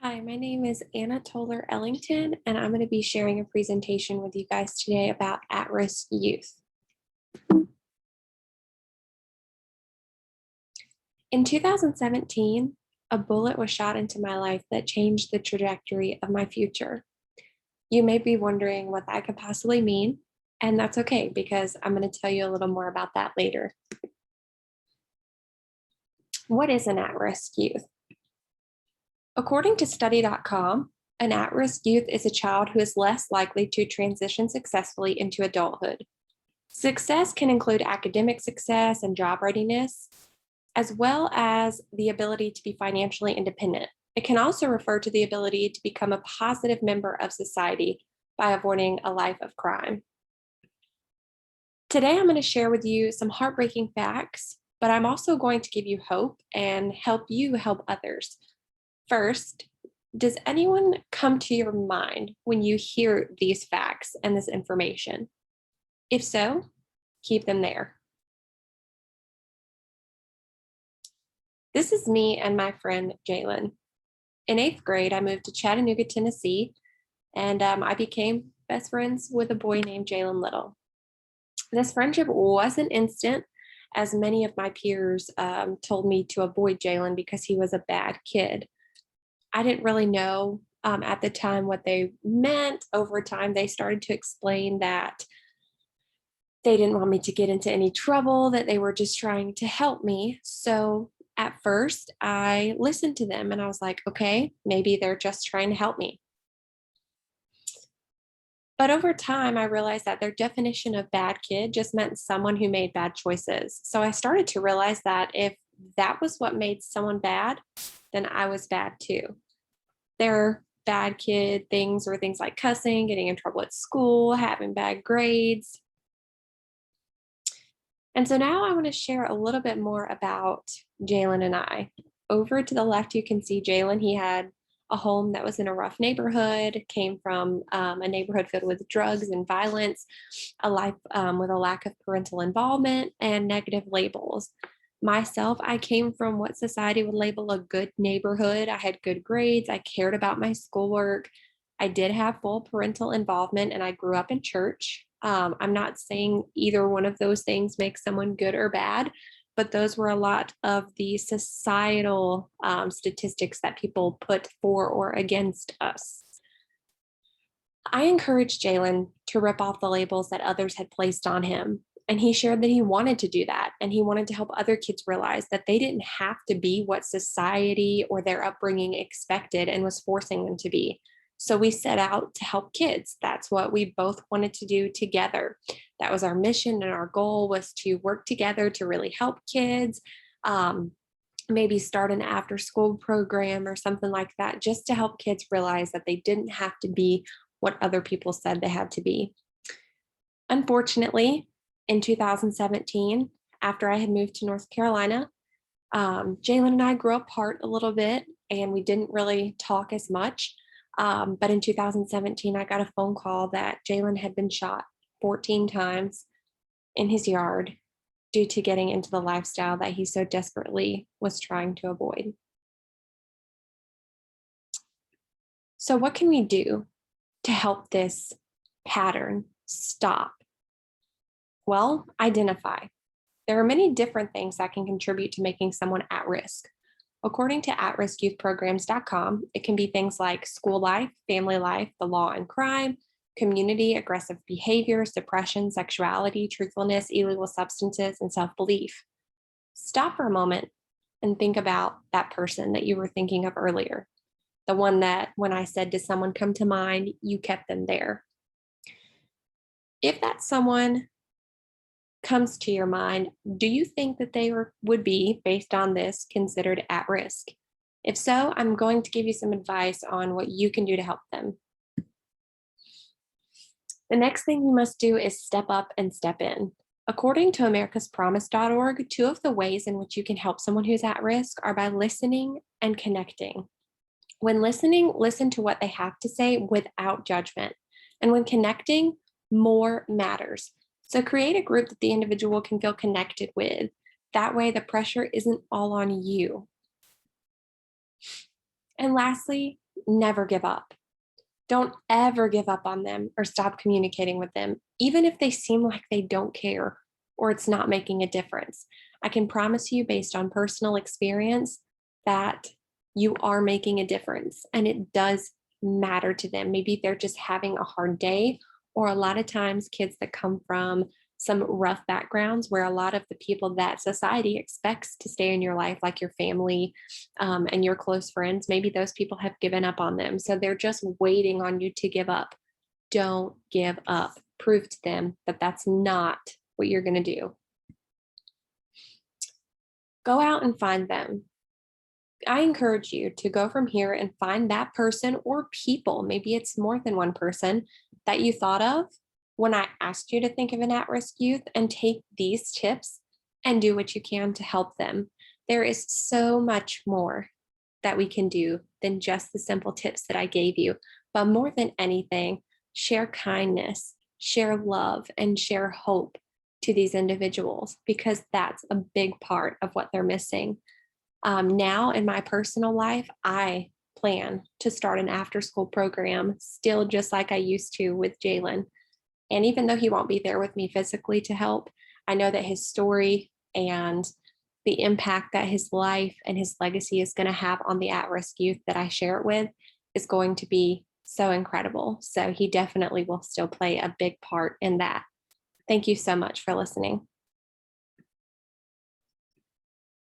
Hi, my name is Anna Toller Ellington, and I'm going to be sharing a presentation with you guys today about at-risk youth. In 2017, a bullet was shot into my life that changed the trajectory of my future. You may be wondering what that could possibly mean, and that's okay because I'm going to tell you a little more about that later. What is an at-risk youth? According to study.com, an at-risk youth is a child who is less likely to transition successfully into adulthood. Success can include academic success and job readiness, as well as the ability to be financially independent. It can also refer to the ability to become a positive member of society by avoiding a life of crime. Today, I'm going to share with you some heartbreaking facts, but I'm also going to give you hope and help you help others. First, does anyone come to your mind when you hear these facts and this information? If so, keep them there. This is me and my friend Jalen. In 8th grade, I moved to Chattanooga, Tennessee, and I became best friends with a boy named Jalen Little. This friendship wasn't instant, as many of my peers told me to avoid Jalen because he was a bad kid. I didn't really know at the time what they meant. Over time, they started to explain that they didn't want me to get into any trouble, that they were just trying to help me. So at first, I listened to them and I was like, okay, maybe they're just trying to help me. But over time, I realized that their definition of bad kid just meant someone who made bad choices. So I started to realize that if that was what made someone bad, then I was bad too. Their bad kid things were things like cussing, getting in trouble at school, having bad grades. And so now I want to share a little bit more about Jalen and I. Over to the left, you can see Jalen. He had a home that was in a rough neighborhood, came from a neighborhood filled with drugs and violence, a life with a lack of parental involvement and negative labels. Myself, I came from what society would label a good neighborhood. I had good grades. I cared about my schoolwork. I did have full parental involvement and I grew up in church. I'm not saying either one of those things makes someone good or bad, but those were a lot of the societal statistics that people put for or against us. I encouraged Jalen to rip off the labels that others had placed on him. And he shared that he wanted to do that. And he wanted to help other kids realize that they didn't have to be what society or their upbringing expected and was forcing them to be. So we set out to help kids. That's what we both wanted to do together. That was our mission, and our goal was to work together to really help kids. Maybe start an after school program or something like that, just to help kids realize that they didn't have to be what other people said they had to be. Unfortunately, in 2017, after I had moved to North Carolina, Jalen and I grew apart a little bit and we didn't really talk as much. But in 2017, I got a phone call that Jalen had been shot 14 times in his yard due to getting into the lifestyle that he so desperately was trying to avoid. So what can we do to help this pattern stop? Well, identify. There are many different things that can contribute to making someone at risk. According to atristyouthprograms.com, it can be things like school life, family life, the law and crime, community, aggressive behaviors, depression, sexuality, truthfulness, illegal substances, and self-belief. Stop for a moment and think about that person that you were thinking of earlier. The one that when I said, does someone come to mind, you kept them there. If that someone comes to your mind, do you think that they would be, based on this, considered at risk? If so, I'm going to give you some advice on what you can do to help them. The next thing you must do is step up and step in. According to americaspromise.org, 2 of the ways in which you can help someone who's at risk are by listening and connecting. When listening, listen to what they have to say without judgment. And when connecting, more matters. So create a group that the individual can feel connected with. That way, the pressure isn't all on you. And lastly, never give up. Don't ever give up on them or stop communicating with them, even if they seem like they don't care or it's not making a difference. I can promise you, based on personal experience, that you are making a difference and it does matter to them. Maybe they're just having a hard day, or a lot of times, kids that come from some rough backgrounds where a lot of the people that society expects to stay in your life, like your family and your close friends, maybe those people have given up on them. So they're just waiting on you to give up. Don't give up. Prove to them that that's not what you're going to do. Go out and find them. I encourage you to go from here and find that person or people. Maybe it's more than one person that you thought of when I asked you to think of an at risk youth, and take these tips and do what you can to help them. There is so much more that we can do than just the simple tips that I gave you. But more than anything, share kindness, share love, and share hope to these individuals, because that's a big part of what they're missing. Now, in my personal life, I plan to start an after school program, still just like I used to with Jalen. And even though he won't be there with me physically to help, I know that his story and the impact that his life and his legacy is going to have on the at risk youth that I share it with is going to be so incredible. So he definitely will still play a big part in that. Thank you so much for listening.